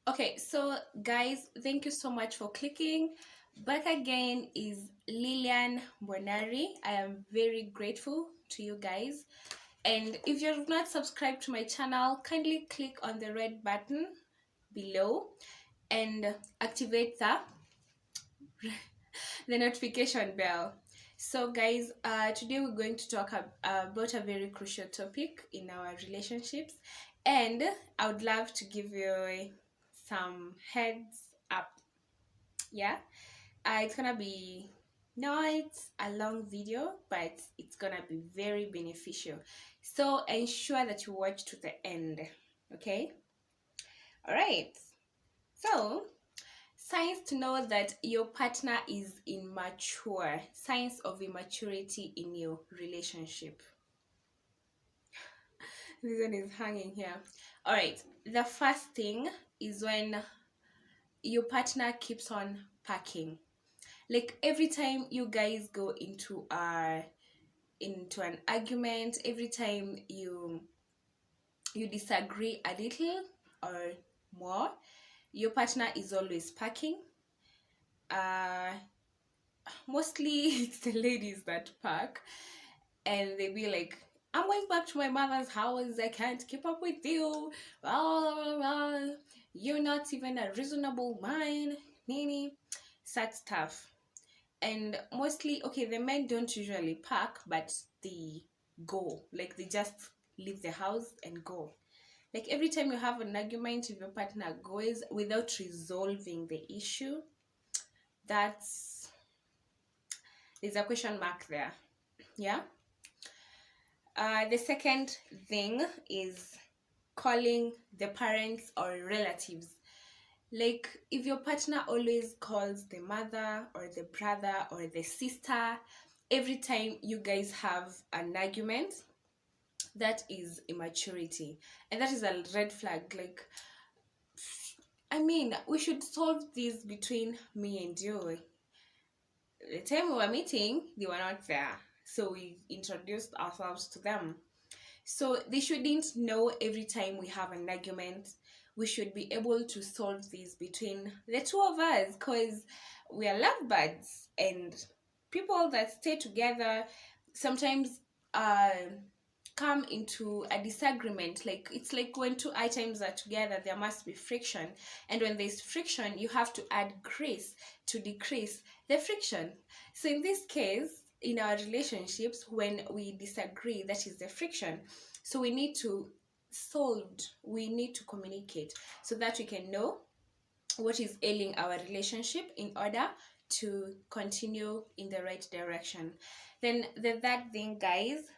Okay, so guys, thank you so much for clicking. Back again is Lilian Mbonari. I am very grateful to you guys. And if you've not subscribed to my channel, kindly click on the red button below and activate the notification bell. So guys, today we're going to talk about a very crucial topic in our relationships, and I would love to give you some heads up. Yeah, it's gonna be not a long video, but it's gonna be very beneficial, so ensure that you watch to the end. Okay, all right. So signs to know that your partner is immature. Signs of immaturity in your relationship. This one is hanging here. All right. The first thing is when your partner keeps on packing. Like every time you guys go into an argument, every time you disagree a little or more, your partner is always packing. Mostly it's the ladies that pack, and they be like, I'm going back to my mother's house, I can't keep up with you, you're not even a reasonable man, nini, such stuff. And mostly, okay, the men don't usually pack, but they go, like they just leave the house and go. Like every time you have an argument with your partner goes without resolving the issue, there's a question mark there. Yeah. The second thing is calling the parents or relatives. Like if your partner always calls the mother or the brother or the sister every time you guys have an argument, that is immaturity, and that is a red flag. Like, I mean, we should solve this between me and you. The time we were meeting, they were not there, so we introduced ourselves to them. So they shouldn't know every time we have an argument. We should be able to solve this between the two of us, because we are lovebirds, and people that stay together sometimes come into a disagreement. Like it's like when two items are together, there must be friction, and when there's friction, you have to add grace to decrease the friction. So in this case, in our relationships, when we disagree, that is the friction. So we need to we need to communicate so that we can know what is ailing our relationship in order to continue in the right direction. Then the third thing, guys,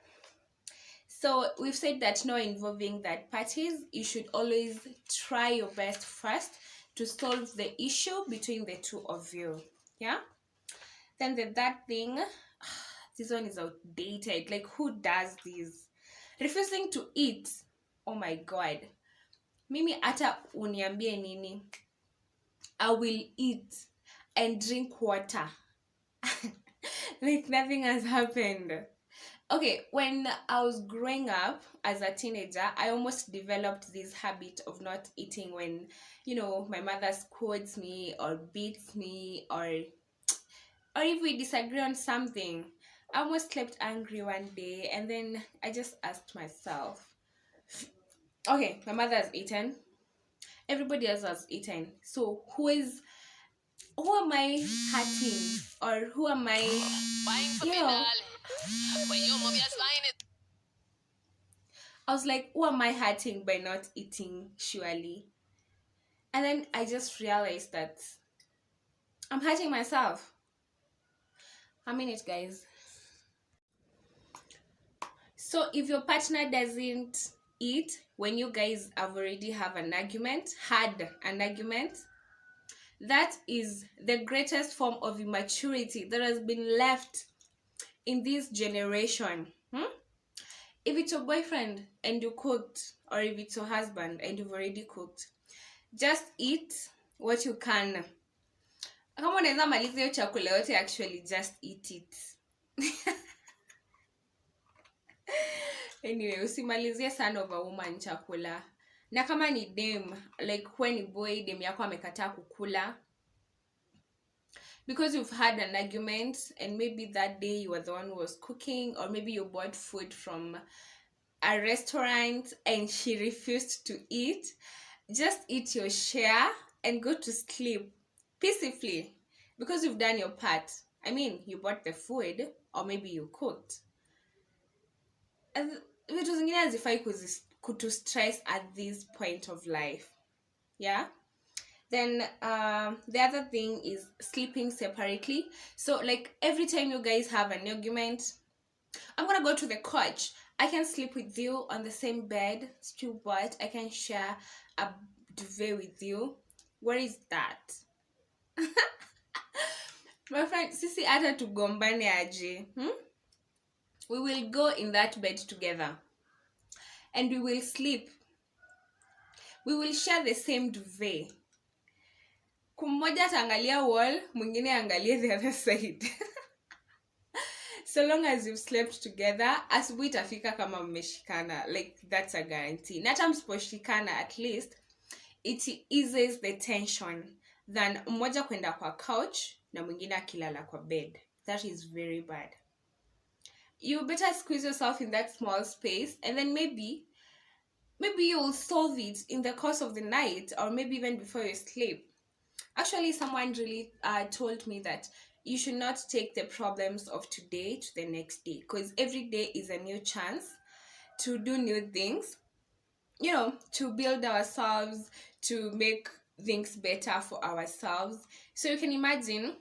so we've said that no involving third parties. You should always try your best first to solve the issue between the two of you. Yeah. Then the third thing, this one is outdated. Like, who does this? Refusing to eat. Oh my god. Mimi ata uniambie nini, I will eat and drink water. Like nothing has happened. Okay, when I was growing up as a teenager, I almost developed this habit of not eating when, my mother scolds me or beats me, or if we disagree on something. I almost slept angry one day, and then I just asked myself, okay, my mother has eaten, everybody else has eaten, so who am I hurting, or who am I, I was like, who am I hurting by not eating, surely? And then I just realized that I'm hurting myself. A minute, guys. So if your partner doesn't eat when you guys have already had an argument, that is the greatest form of immaturity that has been left in this generation. If it's your boyfriend and you cooked, or if it's your husband and you've already cooked, just eat what you can. Kama unaweza maliza hiyo chakula yote, actually just eat it. Anyway, usimalizie son of a woman chakula. Na kama ni dem, like when ni boy, dem yako amekataa kukula because you've had an argument, and maybe that day you were the one who was cooking, or maybe you bought food from a restaurant and she refused to eat. Just eat your share and go to sleep peacefully because you've done your part. I mean, you bought the food, or maybe you cooked. And vitu zingine hazifai kutu stress at this point of life. Yeah. Then the other thing is sleeping separately. So like every time you guys have an argument, I'm gonna go to the couch. I can sleep with you on the same bed, still, but I can share a duvet with you. Where is that? My friend, sisi ata tugombane aje. We will go in that bed together. And we will sleep. We will share the same duvet. Mmoja ataangalia wall, mwingine angalie the other side. So long as you've slept together, asubuhi itafika kama mmeshikana. Like, that's a guarantee. Na hata msiposhikana, at least it eases the tension than mmoja kwenda kwa couch na mwingine akilala kwa bed. That is very bad. You better squeeze yourself in that small space, and then maybe you'll solve it in the course of the night, or maybe even before you sleep. Actually, someone really told me that you should not take the problems of today to the next day, because every day is a new chance to do new things, you know, to build ourselves, to make things better for ourselves. So you can imagine,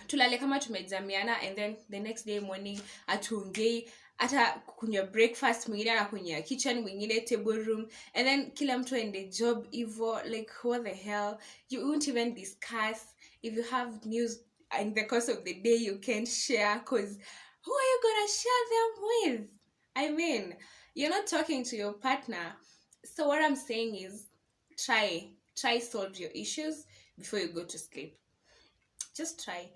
tulale kama tumejamiana, and then the next day morning atuongei, hata kunywa breakfast, mwingine anakunywa kitchen, mwingine table room, and then kila mtu ende job hivyo. Like, what the hell? You won't even discuss. If you have news in the course of the day, you can't share, because who are you gonna share them with? I mean, you're not talking to your partner. So what I'm saying is, try solve your issues before you go to sleep. Just try.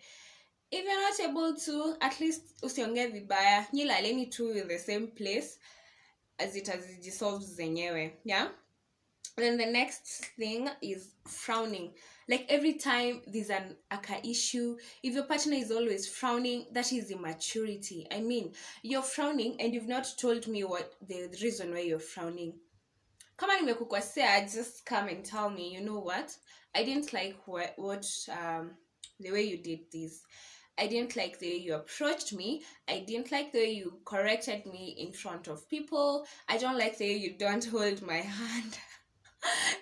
If you're not able to, at least usiongee vibaya, nyi laleni tu in the same place as it dissolves zenyewe. Yeah. Then the next thing is frowning. Like every time there's an aka issue, if your partner is always frowning, that is immaturity. I mean, you're frowning and you've not told me what the reason why you're frowning. Kama nimekukosea, just come and tell me, you know what? I didn't like what the way you did this. I didn't like the way you approached me. I didn't like the way you corrected me in front of people. I don't like the way you don't hold my hand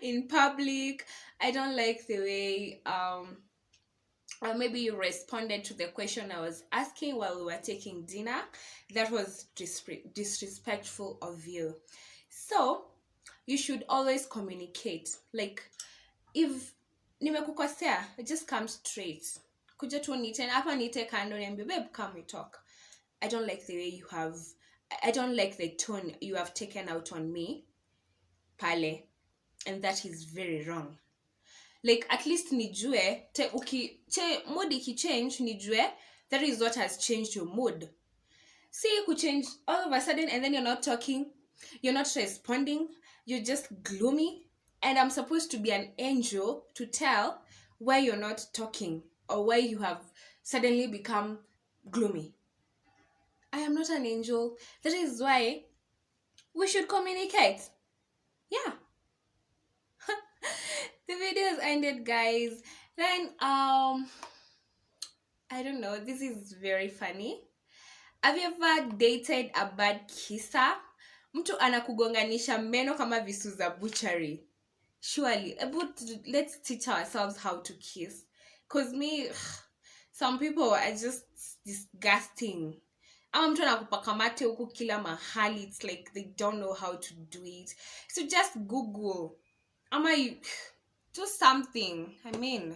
in public. I don't like the way or maybe you responded to the question I was asking while we were taking dinner. That was disrespectful of you. So you should always communicate. Like, if nimekukosea, just come straight. Kuja tu nite, hapa nite kando niambie, babe, come we talk. I don't like the way I don't like the tone you have taken out on me, pale. And that is very wrong. Like, at least nijue, mood ikichange, nijue, that is what has changed your mood. See, you could change all of a sudden, and then you're not talking, you're not responding, you're just gloomy, and I'm supposed to be an angel to tell why you're not talking or why you have suddenly become gloomy. I am not an angel. That is why we should communicate. Yeah. The video is ended, guys. Then I don't know, this is very funny. Have you ever dated a bad kisser? Mtu anakugonganisha meno kama visu za butchery. Surely, let's teach ourselves how to kiss. Because some people are just disgusting. Ama mtu anakupaka mate huku kila mahali. It's like they don't know how to do it. So just Google. Ama you do something. I mean,